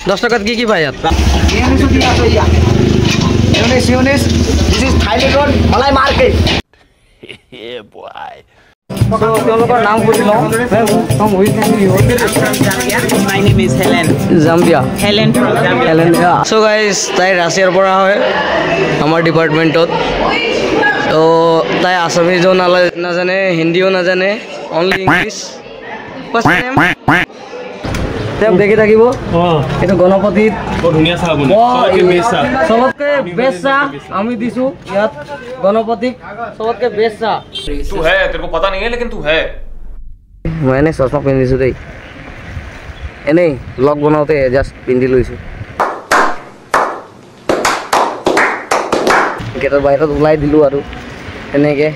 10 টাকাত কি পায় ইয়াত This is Thailand Road, Malay Market. Yeah, boy. So তেওঁলোকৰ নাম কৈছিলো My name is Helen. Zambia Helen from Zambia. Helen. So guys, তাই ৰাছিয়াৰ পৰা হয় আমাৰ ডিপাৰ্টমেণ্টত তো তাই আসামিজও নাজানে হিন্দীও নাজানে অনলি ইংলিছ ফাৰ্ষ্ট টাইম তেওঁক দেখি থাকিব এইটো গণপতিত ধুনীয়া চাহ চবতকে বেষ্ট চাহ আমি দিছো ইয়াত গণপতিক চবতকে বেষ্ট চাহ तू है तेरे को पता नहीं है लेकिन तू है মই এনে চশমা পিন্ধিছো দেই এনেই ব্লগ বনাওঁতে জাষ্ট পিন্ধি লৈছো গেটৰ বাহিৰত ওলাই দিলোঁ আৰু এনেকৈ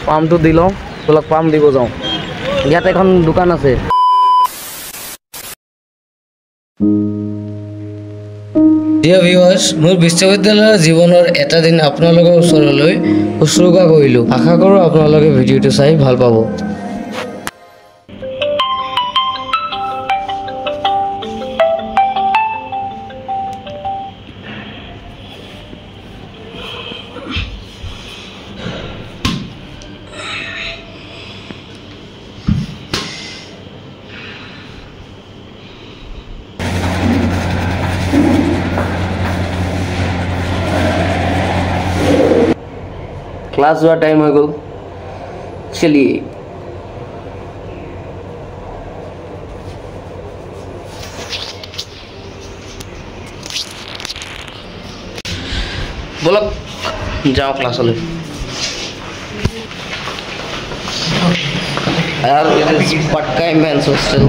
পাম্পটো দি লওঁ ব্লগ পাম্প দিব যাওঁ ইয়াত এখন দোকান আছে ডিয়াৰ ভিউৱাৰ্ছ মোৰ বিশ্ববিদ্যালয়ৰ জীৱনৰ এটা দিন আপোনালোকৰ ওচৰলৈ উৎসৰ্গা কৰিলোঁ আশা কৰোঁ আপোনালোকে ভিডিঅ'টো চাই ভাল পাব क्लास हुआ टाइम हो गया चलिए बोलो जाओ क्लास वाले यार इट इज पक्का मेंस हॉस्टल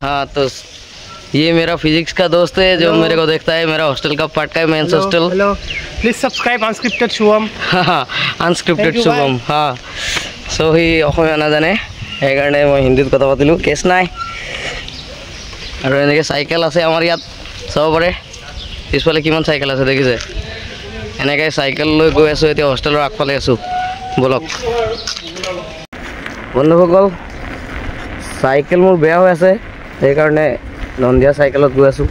हाँ तो ये मेरा फिजिक्स का दोस्त है जो मेरे को देखता है मेरा हॉस्टल का पार्ट का men's hostel hello please subscribe unscripted Shubham unscripted Shubham हाँ सो ही অসমীয়া নাজানে সেইকাৰণে মই হিন্দীত কথা পাতিলোঁ কেছ নাই আৰু এনেকৈ চাইকেল আছে আমাৰ ইয়াত চাব পাৰে পিছফালে কিমান চাইকেল আছে দেখিছে এনেকৈ চাইকেল লৈ গৈ আছোঁ এতিয়া হোষ্টেলৰ আগফালে আছোঁ বলক বন্ধুসকল চাইকেল মোৰ বেয়া হৈ আছে সেইকাৰণে নন্দিয়া চাইকেলত গৈ আছোঁ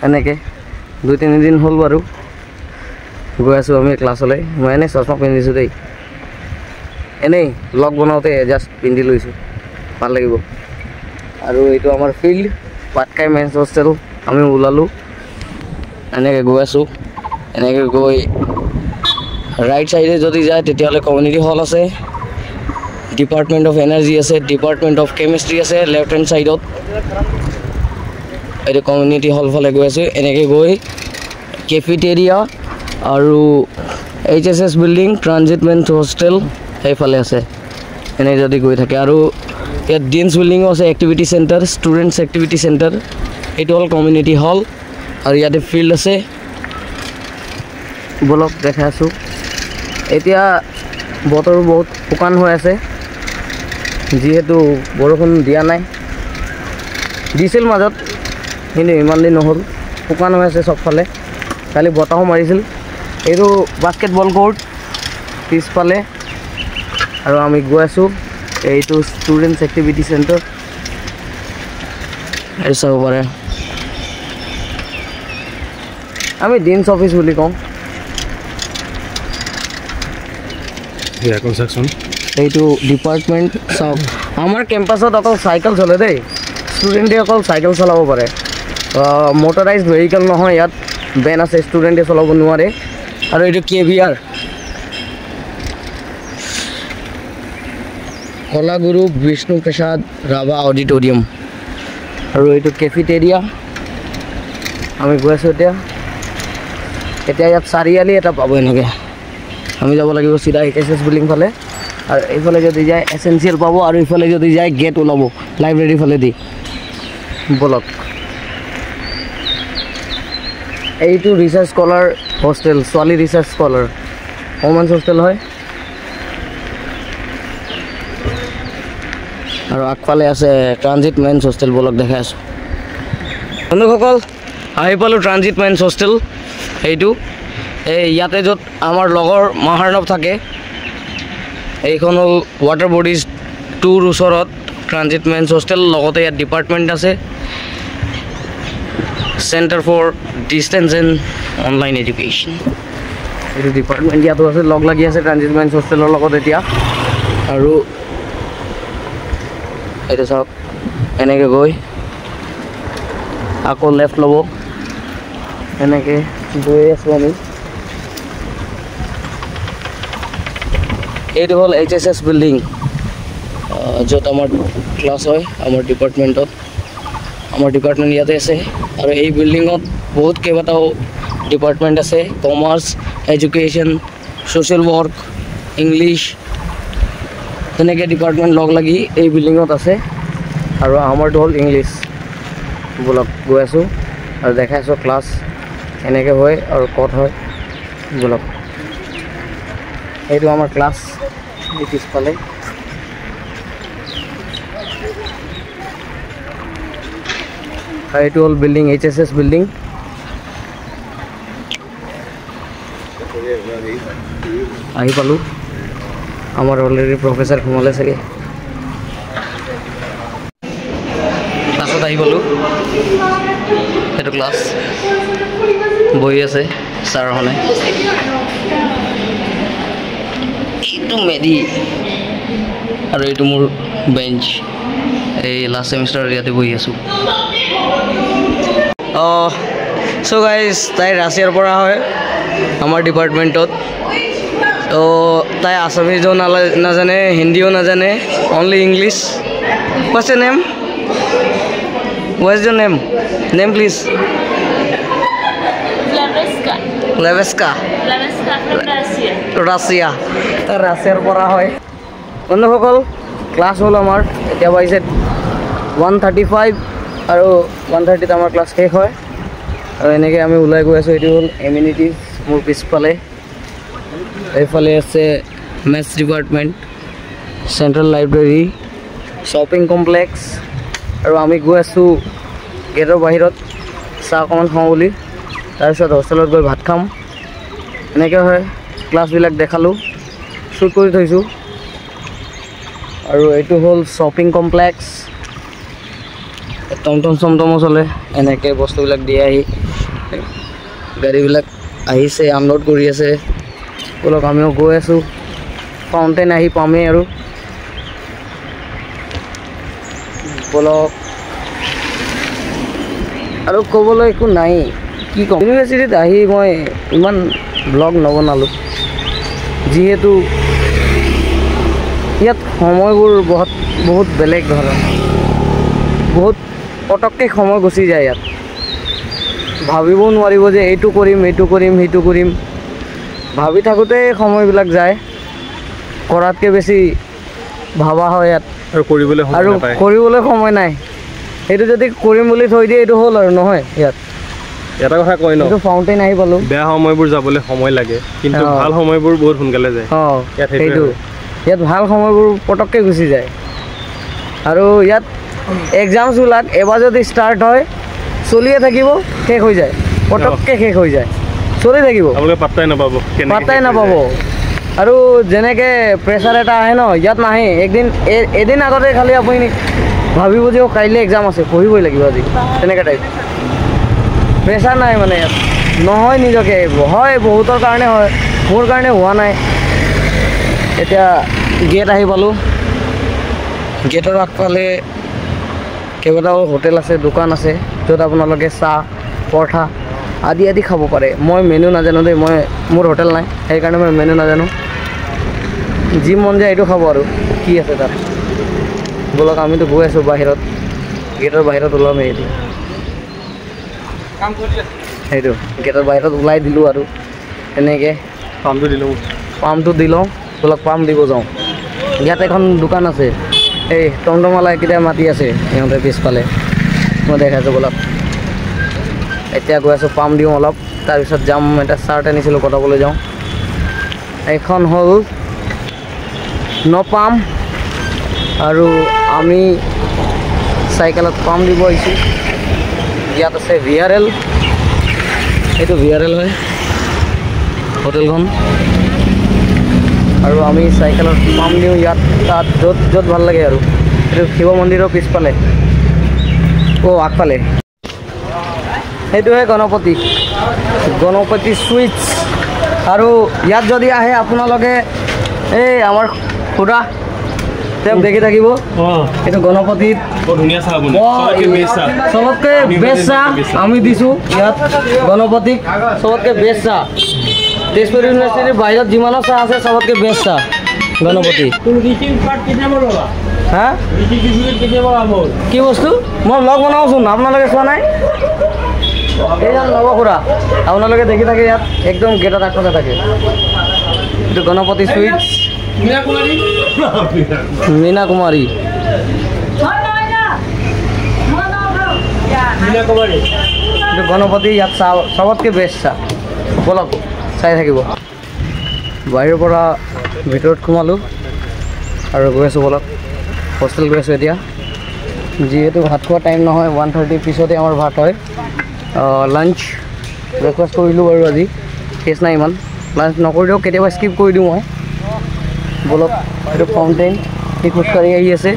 এনেকৈ 2-3 দিন হ'ল বাৰু গৈ আছোঁ আমি ক্লাছলৈ মই এনেই চশমা পিন্ধিছোঁ দেই এনেই ব্লগ বনাওঁতে জাষ্ট পিন্ধি লৈছোঁ ভাল লাগিব আৰু এইটো আমাৰ ফিল্ড পাটকাই মেন্স হোষ্টেল আমি ওলালোঁ এনেকৈ গৈ আছোঁ এনেকৈ গৈ ৰাইট চাইডে যদি যায় তেতিয়াহ'লে কমিউনিটি হল আছে ডিপাৰ্টমেণ্ট অফ এনাৰ্জি আছে ডিপাৰ্টমেণ্ট অফ কেমিষ্ট্ৰি আছে লেফ্ট হেণ্ড চাইডত এইটো কমিউনিটি হল ফালে গৈ আছোঁ এনেকৈ গৈ কেফেটেৰিয়া আৰু HSS building transit men's hostel সেইফালে আছে এনেকৈ যদি গৈ থাকে আৰু ইয়াত ডিন্স বিল্ডিঙো আছে activity centre students activity centre এইটো হ'ল কমিউনিটি হল আৰু ইয়াতে ফিল্ড আছে বলক দেখাই আছোঁ এতিয়া বতৰ বহুত শুকান হৈ আছে যিহেতু বৰষুণ দিয়া নাই দিছিল মাজত কিন্তু ইমান দিন নহ'ল শুকান হৈ আছে চবফালে কালি বতাহো মাৰিছিল এইটো বাস্কেটবল কোৰ্ট পিছফালে আৰু আমি গৈ আছোঁ এইটো ষ্টুডেণ্টছ এক্টিভিটি চেণ্টাৰ এইটো চাব পাৰে আমি ডিন্স অফিচ বুলি কওঁ এইটো ডিপাৰ্টমেণ্ট চাওক আমাৰ কেম্পাছত অকল চাইকেল চলে দেই ষ্টুডেণ্টে অকল চাইকেল চলাব পাৰে মটৰাইজড ভেহিকেল নহয় ইয়াত বেন আছে ষ্টুডেণ্টে চলাব নোৱাৰে আৰু এইটো KVR কলাগুৰু বিষ্ণু প্ৰসাদ ৰাভা অডিটৰিয়াম আৰু এইটো কেফেটেৰিয়া আমি গৈ আছোঁ এতিয়া ইয়াত চাৰিআলি এটা পাব এনেকৈ আমি যাব লাগিব চিধা HSS বিল্ডিং ফালে আৰু এইফালে যদি যায় এছেঞ্চিয়েল পাব আৰু এইফালে যদি যায় গেট ওলাব লাইব্ৰেৰী ফালে দি বলক এইটো ৰিচাৰ্চ স্কলাৰ হোষ্টেল ছোৱালী ৰিচাৰ্চ স্কলাৰ ওমেন্স হোষ্টেল হয় আৰু আগফালে আছে ট্ৰানজিট মেন্স হোষ্টেল বলক দেখাই আছোঁ বন্ধুসকল আহি পালোঁ ট্ৰানজিট মেন্স হোষ্টেল এইটো এই ইয়াতে য'ত আমাৰ লগৰ মহাৰ্ণৱ থাকে এইখন হ'ল ৱাটাৰ বডিজ 2ৰ ওচৰত ট্ৰানজিট মেন্স হোষ্টেল লগতে ইয়াত ডিপাৰ্টমেণ্ট আছে centre for distance and online education এইটো ডিপাৰ্টমেণ্ট ইয়াতো আছে লগ লাগি আছে ট্ৰানজিট মেন্স হোষ্টেলৰ লগত এতিয়া আৰু এইটো চাওক এনেকৈ গৈ আকৌ লেফ্ট ল'ব এনেকৈ গৈ আছোঁ আমি এইটো হ'ল HSS বিল্ডিং য'ত আমাৰ ক্লাছ হয় আমাৰ ডিপাৰ্টমেণ্টত আমাৰ ডিপাৰ্টমেণ্ট ইয়াতে আছে আৰু এই বিল্ডিঙত বহুত কেইবাটাও ডিপাৰ্টমেণ্ট আছে commerce education social work English তেনেকৈ ডিপাৰ্টমেণ্ট লগ লাগি এই বিল্ডিঙত আছে আৰু আমাৰটো হ'ল ইংলিছ বলক গৈ আছোঁ আৰু দেখাই আছোঁ ক্লাছ এনেকৈ হয় আৰু ক'ত হয় বলক এইটো আমাৰ ক্লাছ পিছফালে আৰু এইটো হ'ল বিল্ডিং HSS বিল্ডিং আহি পালোঁ আমাৰ অলৰেডি প্ৰফেচাৰ সোমালে চাগে ক্লাছত আহি পালোঁ এইটো ক্লাছ বহি আছে ছাৰহঁতে এইটো মেডি আৰু এইটো মোৰ বেঞ্চ এই লাষ্ট ছেমিষ্টাৰ ইয়াতে বহি আছোঁ চ' গাইজ তাই ৰাছিয়াৰ পৰা হয় আমাৰ ডিপাৰ্টমেণ্টত তো তাই আছামিজো নাজানে হিন্দীও নাজানে only English what's your name what's your name please Leveska Russia তাই ৰাছিয়াৰ পৰা হয় বন্ধুসকল ক্লাছ হ'ল আমাৰ এতিয়া পাইছে 1:35 আৰু 1:30ত আমাৰ ক্লাছ শেষ হয় আৰু এনেকৈ আমি ওলাই গৈ আছোঁ এইটো হ'ল এমিনিটিজ মোৰ পিছফালে এইফালে আছে maths department central library shopping complex আৰু আমি গৈ আছোঁ গেটৰ বাহিৰত চাহ অকণমান খাওঁ বুলি তাৰপিছত হোষ্টেলত গৈ ভাত খাম এনেকৈ হয় ক্লাছবিলাক দেখালোঁ শ্বুট কৰি থৈছোঁ আৰু এইটো হ'ল শ্বপিং কমপ্লেক্স টমটম চমটমো চলে এনেকৈ বস্তুবিলাক দি আহি গাড়ীবিলাক আহিছে আনলোড কৰি আছে বলক আমিও গৈ আছোঁ ফাউণ্টেইন আহি পামেই আৰু বলক আৰু ক'বলৈ একো নাই কি ক'ম ইউনিভাৰ্চিটিত আহি মই ইমান ব্লগ নবনালোঁ যিহেতু ইয়াত সময়বোৰ বহুত বেলেগ ধৰণৰ বহুত পটককৈ সময় গুচি যায় ইয়াত ভাবিব নোৱাৰিব যে এইটো কৰিম সেইটো কৰিম ভাবি থাকোঁতে সময়বিলাক যায় কৰাতকৈ বেছি ভাবা হয় ইয়াত আৰু কৰিবলৈ সময় নাই সেইটো যদি কৰিম বুলি থৈ দিয়ে এইটো হ'ল আৰু নহয় ইয়াত এটা কথা কয় ন ফাউণ্টেইন আহি পালোঁ বেয়া সময়বোৰ যাবলৈ সময় লাগে কিন্তু ভাল সময়বোৰ বহুত সোনকালে যায় সেইটো ইয়াত ভাল সময়বোৰ পটককৈ গুচি যায় আৰু ইয়াত এক্সামছবিলাক এবাৰ যদি ষ্টাৰ্ট হয় চলিয়ে থাকিব শেষ হৈ যায় পটককৈ শেষ হৈ যায় চলি থাকিব পাত্তাই নাপাব আৰু যেনেকৈ প্ৰেছাৰ এটা আহে ন ইয়াত নাহে এদিন আগতে খালি আপুনি ভাবিব যে কাইলৈ এক্সাম আছে পঢ়িবই লাগিব আজি তেনেকৈ টাইপ প্ৰেছাৰ নাই মানে ইয়াত নহয় নিজকে হয় বহুতৰ কাৰণে হয় মোৰ কাৰণে হোৱা নাই এতিয়া গেট আহি পালোঁ গেটৰ আগফালে কেইবাটাও হোটেল আছে দোকান আছে য'ত আপোনালোকে চাহ পৰঠা আদি খাব পাৰে মই মেনু নাজানো দেই মোৰ হোটেল নাই সেইকাৰণে মই মেনু নাজানো যি মন যায় এইটো খাব আৰু কি আছে তাত ব'লক আমিতো গৈ আছোঁ বাহিৰত গেটৰ বাহিৰত ওলাম এইটো সেইটো গেটৰ বাহিৰত ওলাই দিলোঁ আৰু এনেকৈ পাম্পটো দি লওঁ ব'লক পাম্প দিব যাওঁ ইয়াত এখন দোকান আছে এই টমটমালাই কেতিয়া মাতি আছে সিহঁতে পিছফালে মই দেখাইছোঁ ব'লক এতিয়া গৈ আছোঁ পাম্প দিওঁ অলপ তাৰপিছত যাম এটা চাৰ্ট আনিছিলোঁ কটাবলৈ যাওঁ এইখন হ'ল ন পাম্প আৰু আমি চাইকেলত পাম্প দিব আহিছোঁ ইয়াত আছে VRL এইটো VRL হয় হোটেলখন আৰু আমি চাইকেলত পাম্প দিওঁ ইয়াত তাত য'ত ভাল লাগে আৰু এইটো শিৱ মন্দিৰৰ পিছফালে আগফালে সেইটোহে গণপতি সুইটছ আৰু ইয়াত যদি আহে আপোনালোকে এই আমাৰ খুৰা তেওঁক দেখি থাকিব এইটো গণপতিত চবতকৈ বেষ্ট চাহ আমি দিছোঁ ইয়াত গণপতিক চবতকৈ বেষ্ট চাহ তেজপুৰ ইউনিভাৰ্চিটিৰ বাহিৰত যিমানো চাহ আছে চবতকৈ বেষ্ট চাহ গণপতি হা কি বস্তু মই ব্লগ বনাওঁচোন আপোনালোকে চোৱা নাই এইজন নৱখুৰা আপোনালোকে দেখি থাকে ইয়াত একদম গেটত আগফালে থাকে এইটো গণপতি সুইটছ মীনা কুমাৰী এইটো গণপতি ইয়াত চাহ চবতকৈ বেষ্ট চাহ ব'লক চাই থাকিব বাহিৰৰ পৰা ভিতৰত সোমালোঁ আৰু গৈ আছোঁ ব'লক হোষ্টেল গৈ আছোঁ এতিয়া যিহেতু ভাত খোৱা টাইম নহয় 1:30 পিছতে আমাৰ ভাত হয় লাঞ্চ ব্ৰেকফাষ্ট কৰিলোঁ বাৰু আজি কেছ নাই ইমান লাঞ্চ নকৰিলেও কেতিয়াবা স্কিপ কৰি দিওঁ মই ব'লক এইটো ফাউণ্টেইন সি খোজকাঢ়ি আহি আছে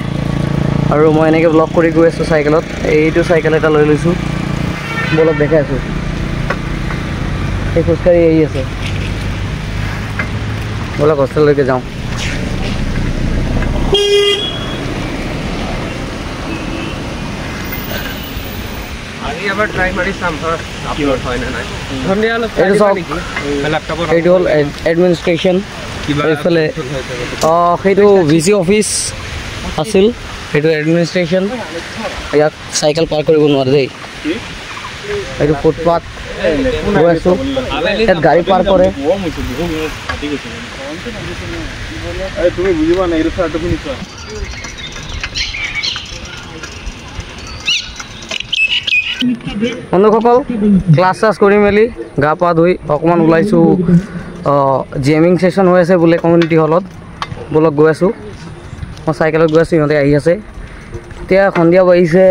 আৰু মই এনেকৈ ব্লগ কৰি গৈ আছোঁ চাইকেলত এইটো চাইকেল এটা লৈ লৈছোঁ ব'লক দেখাই আছোঁ সি খোজকাঢ়ি আহি আছে ব'লক হোষ্টেললৈকে যাওঁ এইটো হ'ল এডমিনিষ্ট্ৰেশ্যন এইফালে সেইটো VC অফিচ আছিল সেইটো এডমিনিষ্ট্ৰেশ্যন ইয়াত চাইকেল পাৰ্ক কৰিব নোৱাৰে দেই এইটো ফুটপাথ গৈ আছোঁ ইয়াত গাড়ী পাৰ্ক কৰে তুমি বুজিবা নাই এইটো চাৰ্টটো শুনিছা বন্ধুসকল ক্লাছ চাছ কৰি মেলি গা পা ধুই অকণমান ওলাইছোঁ জেমিং ছেশ্যন হৈ আছে বোলে কমিউনিটি হলত ব'লক গৈ আছোঁ মই চাইকেলত গৈ আছোঁ সিহঁতে আহি আছে এতিয়া সন্ধিয়া বাজিছে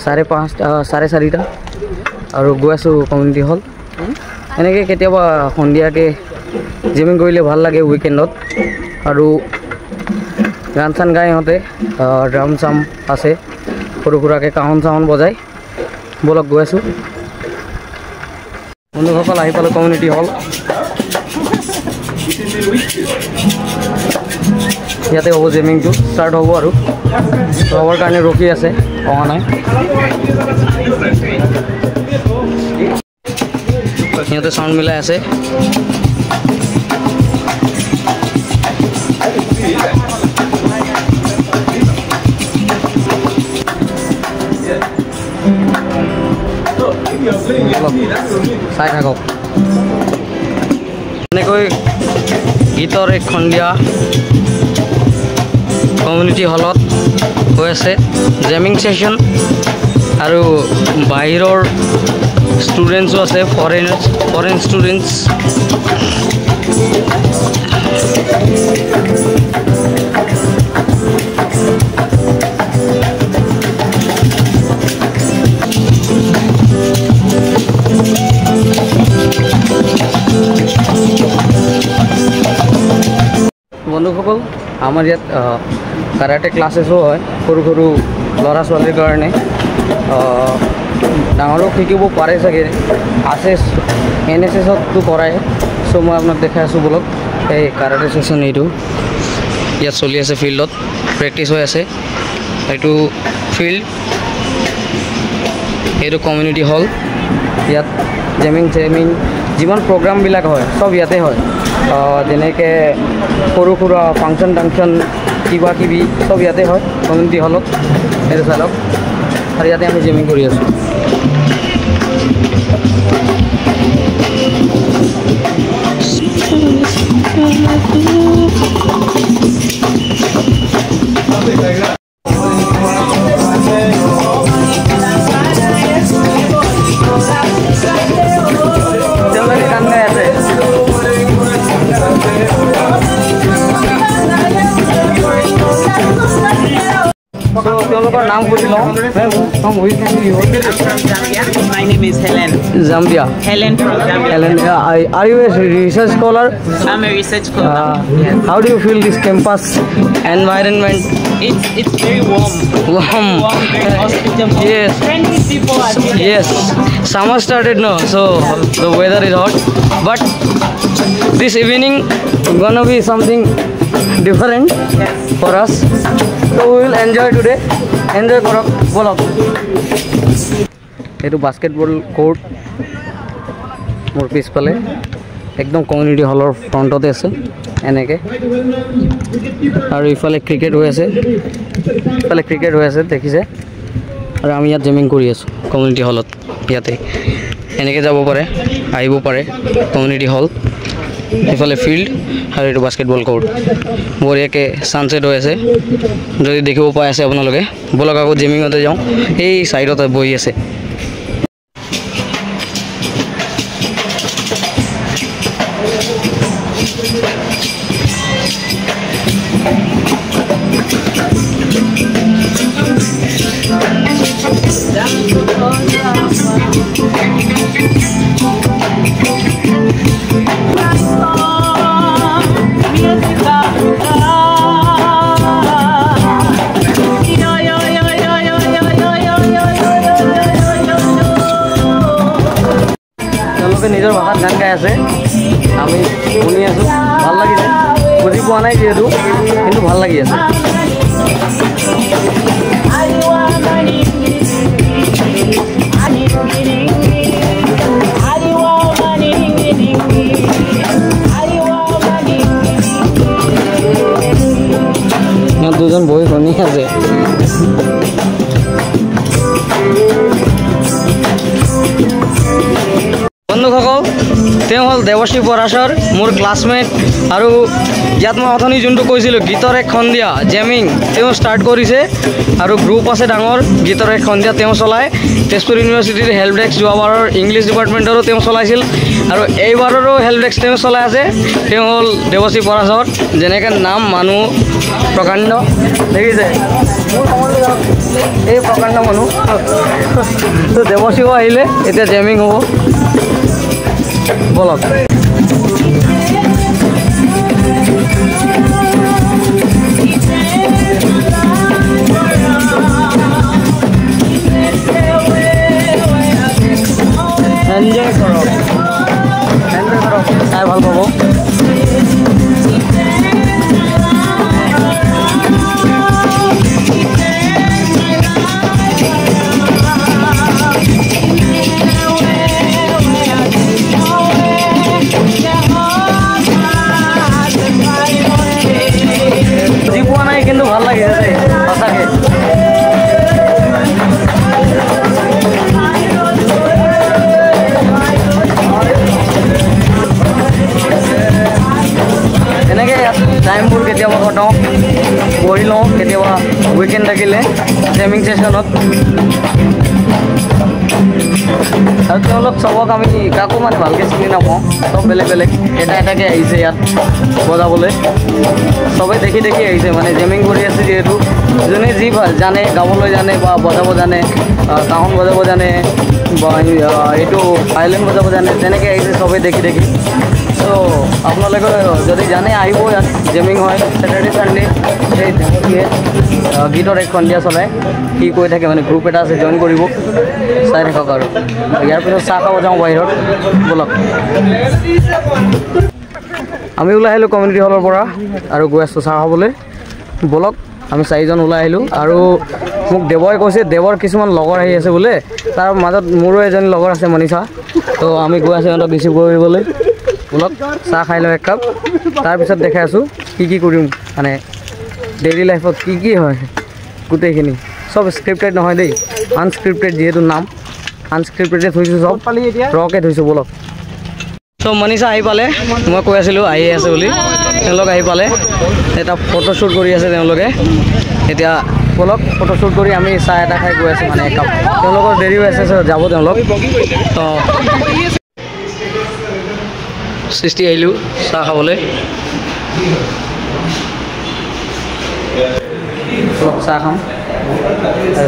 4:30 আৰু গৈ আছোঁ কমিউনিটি হল এনেকৈ কেতিয়াবা সন্ধিয়াকৈ জিমিং কৰিলে ভাল লাগে উইকেণ্ডত আৰু গান চান গাই সিহঁতে ড্ৰাম চাম আছে সৰু সুৰাকৈ কাহন চাহন বজাই ব'লক গৈ আছোঁ বন্ধুসকল আহি পালোঁ কমিউনিটি হল ইয়াতে হ'ব জেমিংটো ষ্টাৰ্ট হ'ব আৰু হ'বৰ কাৰণে ৰখি আছে অহা নাই সিহঁতে চাউণ্ড মিলাই আছে চাই থাকক এনেকৈ গীতৰ এক সন্ধিয়া কমিউনিটি হলত হৈ আছে জেমিং ছেশ্যন আৰু বাহিৰৰ ষ্টুডেণ্টছো আছে ফৰেন ষ্টুডেণ্টছ বন্ধুসকল আমাৰ ইয়াত কাৰাটে ক্লাছেছো হয় সৰু সৰু ল'ৰা ছোৱালীৰ কাৰণে ডাঙৰক শিকিব পাৰে চাগে আছে NSSতো কৰায় চ' মই আপোনাক দেখাই আছোঁ বলক এই কাৰাটে ছেশ্যন এইটো ইয়াত চলি আছে ফিল্ডত প্ৰেক্টিছ হৈ আছে এইটো ফিল্ড এইটো কমিউনিটি হল ইয়াত জেমিং যিমান প্ৰগ্ৰামবিলাক হয় চব ইয়াতে হয় যেনেকৈ সৰু সুৰা ফাংচন কিবা কিবি চব ইয়াতে হয় কমিউনিটি হলত এইটো চাই লওক আৰু ইয়াতে আমি জিমিং কৰি আছোঁ তেওঁলোকৰ নাম সুধি লওঁ My name is Helen. Zambia. Helen from Zambia. Helen, are you a research scholar? I'm a research scholar. Yes. How do you feel this campus environment? It's very warm. Warm. Very hospitable. Yes. Friendly people are here. Yes. Summer started now, so the weather is hot. But this evening gonna be something different for us. So we will enjoy today. Enjoy korok bolok. এইটো basketball court মোৰ পিছফালে একদম community হলৰ ফ্ৰণ্টতে আছে এনেকৈ আৰু ইফালে ক্ৰিকেট হৈ আছে দেখিছে আৰু আমি ইয়াত জিমিং কৰি আছোঁ কমিউনিটি হলত ইয়াতে এনেকৈ যাব পাৰে আহিব পাৰে কমিউনিটি হল ইফালে ফিল্ড আৰু এইটো বাস্কেটবল কোৰ্ট বঢ়িয়াকৈ ছানছেট হৈ আছে যদি দেখিব পাই আছে আপোনালোকে বলক আকৌ জিমিঙতে যাওঁ এই ছাইডতে বহি আছে নিজৰ ভাষাত গান গাই আছে আমি শুনি আছোঁ ভাল লাগিছে বুজি পোৱা নাই যিহেতু কিন্তু ভাল লাগি আছে ইয়াত দুজন বহি শুনি আছে বন্ধুসকল তেওঁ হ'ল দেৱশ্ৰী পৰাশৰ মোৰ ক্লাছমেট আৰু ইয়াত মই অথনি যোনটো কৈছিলোঁ গীতৰ এক সন্ধিয়া জেমিং তেওঁ ষ্টাৰ্ট কৰিছে আৰু গ্ৰুপ আছে ডাঙৰ গীতৰ এক সন্ধিয়া তেওঁ চলায় তেজপুৰ ইউনিভাৰ্চিটিৰ হেল্প ডেস্ক যোৱাবাৰৰ ইংলিছ ডিপাৰ্টমেণ্টৰো তেওঁ চলাইছিল আৰু এইবাৰৰো হেল্প ডেস্ক তেওঁ চলাই আছে তেওঁ হ'ল দেৱশ্ৰী পৰাশৰ যেনেকৈ নাম মানুহ প্ৰকাণ্ড দেখিছে এই প্ৰকাণ্ড মানুহ তো দেৱশ্ৰীও আহিলে এতিয়া জেমিং হ'ব বলক এনজয় কৰক চাই ভাল পাব কিন্তু ভাল লাগিছে দেই সঁচাকৈ এনেকৈ টাইমবোৰ কেতিয়াবা কটাওঁ পঢ়ি লওঁ কেতিয়াবা উইকেণ্ড থাকিলে জেমিং ছেশ্যনত আৰু তেওঁলোক চবক আমি কাকো মানে ভালকৈ চিনি নাপাওঁ চব বেলেগ বেলেগ এটা এটাকৈ আহিছে ইয়াত বজাবলৈ চবেই দেখি দেখি আহিছে মানে জেমিং কৰি আছে যিহেতু যোনে যি জানে গাবলৈ জানে বা বজাব জানে কাহন বজাব জানে বা এইটো ভায়লিন বজাব জানে তেনেকৈ আহিছে চবেই দেখি দেখি ত' আপোনালোকে যদি জানে আহিব ইয়াত জেমিং হয় ছেটাৰডে ছানডে সেই দেৱশ্ৰীয়ে গীতৰ এক সন্ধিয়া চলায় কি কৈ থাকে মানে গ্ৰুপ এটা আছে জইন কৰিব চাই থাকক আৰু ইয়াৰ পিছত চাহ খাব যাওঁ বাহিৰত বলক আমি ওলাই আহিলোঁ কমিউনিটি হলৰ পৰা আৰু গৈ আছোঁ চাহ খাবলৈ বলক আমি চাৰিজন ওলাই আহিলোঁ আৰু মোক দেৱই কৈছে দেৱৰ কিছুমান লগৰ আহি আছে বোলে তাৰ মাজত মোৰো এজনী লগৰ আছে মনীষা তো আমি গৈ আছোঁ সিহঁতক ৰিচিভ কৰিবলৈ বলক চাহ খাই লওঁ এক কাপ তাৰপিছত দেখাই আছোঁ কি কৰিম মানে ডেইলি লাইফত কি হয় গোটেইখিনি চব স্ক্ৰিপ্টেড নহয় দেই, আনস্ক্ৰিপ্টেড যিহেতু নাম আনস্ক্ৰিপ্টেডে থৈছোঁ চব ৰকে থৈছোঁ বলক। চ' মনীষা আহি পালে, মই কৈ আছিলোঁ আহি আছে বুলি, তেওঁলোক আহি পালে, এটা ফটোশ্বুট কৰি আছে তেওঁলোকে। এতিয়া বলক ফটোশ্বুট কৰি আমি চাহ এটা খাই গৈ আছোঁ, মানে একাপ তেওঁলোকৰ দেৰি হৈ আছে যাব তেওঁলোক। অঁ সৃষ্টি আহিলোঁ চাহ খাবলৈ, অলপ চাহ খাম।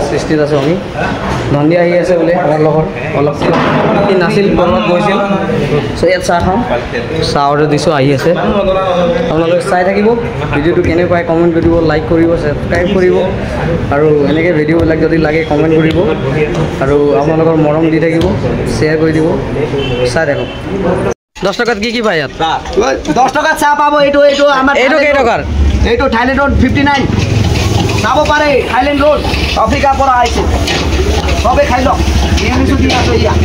সৃষ্টিত আছোঁ আমি, নন্দিয়া আহি আছে বোলে আমাৰ লগত, অলপ সি নাছিল ক'ৰবাত গৈছিল। চ' ইয়াত চাহ খাম, চাহ অৰ্ডাৰ দিছোঁ, আহি আছে। আপোনালোকে চাই থাকিব, ভিডিঅ'টো কেনেকৈ পায় কমেণ্ট কৰিব, লাইক কৰিব, ছাবস্ক্ৰাইব কৰিব, আৰু এনেকৈ ভিডিঅ'বিলাক যদি লাগে কমেণ্ট কৰিব, আৰু আপোনালোকৰ মৰম দি থাকিব, শ্বেয়াৰ কৰি দিব। চাই থাকক। 10 টকাত কি পায় ইয়াত? 10 টকাত চাহ পাব। এইটো আমাৰ এইটো কেইটকাৰ? এইটো থাইলেণ্ড ৰোড 59 চাব পাৰে। থাইলেণ্ড ৰোড আফ্ৰিকাৰ পৰা আহিছে, চবে খাই লওক। ইউনিছো দি আছোঁ ইয়াত,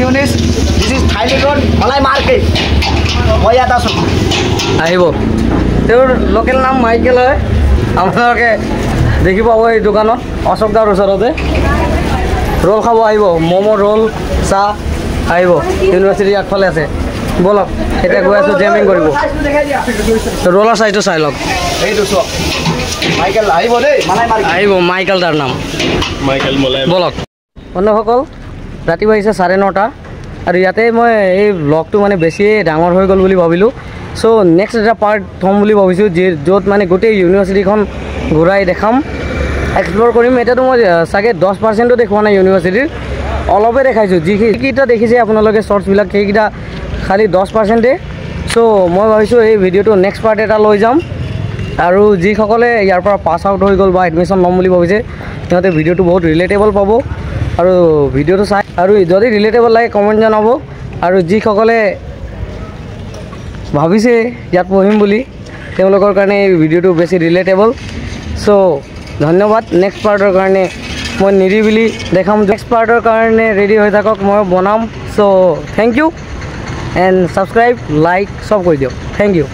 ইউনিছ this is Thailand road Malai market. মই ইয়াত আছোঁ, আহিব। তেওঁৰ লোকেল নাম মাইকেল হয়, আপোনালোকে দেখি পাব এই দোকানত অশোকদাৰ ওচৰতে। ৰোল খাব আহিব, ম'ম' ৰোল চাহ আহিব, ইউনিভাৰ্চিটিৰ আগফালে আছে। বলক এতিয়া গৈ আছোঁ জেমিং কৰিব। ৰোলৰ চাইজটো চাই লওক, এইটো চোৱা মাইকেল আহিব দেই, মলাই মাৰ্কেট আহিব মাইকেল তাৰ নাম। মাইকেল মলাই বলক বন্ধুসকল, ৰাতিপুৱা আহিছে 9:30, আৰু ইয়াতে মই এই ব্লগটো মানে বেছিয়ে ডাঙৰ হৈ গ'ল বুলি ভাবিলোঁ। চ' নেক্সট এটা পাৰ্ট থ'ম বুলি ভাবিছোঁ, য'ত মানে গোটেই ইউনিভাৰ্চিটিখন ঘূৰাই দেখাম, এক্সপ্ল'ৰ কৰিম। এতিয়াতো মই চাগে 10% দেখুওৱা নাই ইউনিভাৰ্চিটিৰ, অলপে দেখাইছোঁ। যিকেইটা দেখিছে আপোনালোকে শ্বৰ্টছবিলাক সেইকেইটা খালি 10%। চ' মই ভাবিছোঁ এই ভিডিঅ'টো নেক্সট পাৰ্ট এটা লৈ যাম, আৰু যিসকলে ইয়াৰ পৰা পাছ আউট হৈ গ'ল বা এডমিশ্যন ল'ম বুলি ভাবিছে সিহঁতে ভিডিঅ'টো বহুত ৰিলেটেবল পাব, আৰু ভিডিঅ'টো চাই, আৰু যদি ৰিলেটেবল লাগে কমেণ্ট জনাব। আৰু যিসকলে ভাবিছে ইয়াত পঢ়িম বুলি তেওঁলোকৰ কাৰণে এই ভিডিঅ'টো বেছি ৰিলেটেবল। চ' ধন্যবাদ। নেক্সট পাৰ্টৰ কাৰণে মই নিৰিবিলি দেখাম, নেক্সট পাৰ্টৰ কাৰণে ৰেডি হৈ থাকক, মই বনাম। So' thank you and subscribe like চব কৰি দিয়ক। Thank U.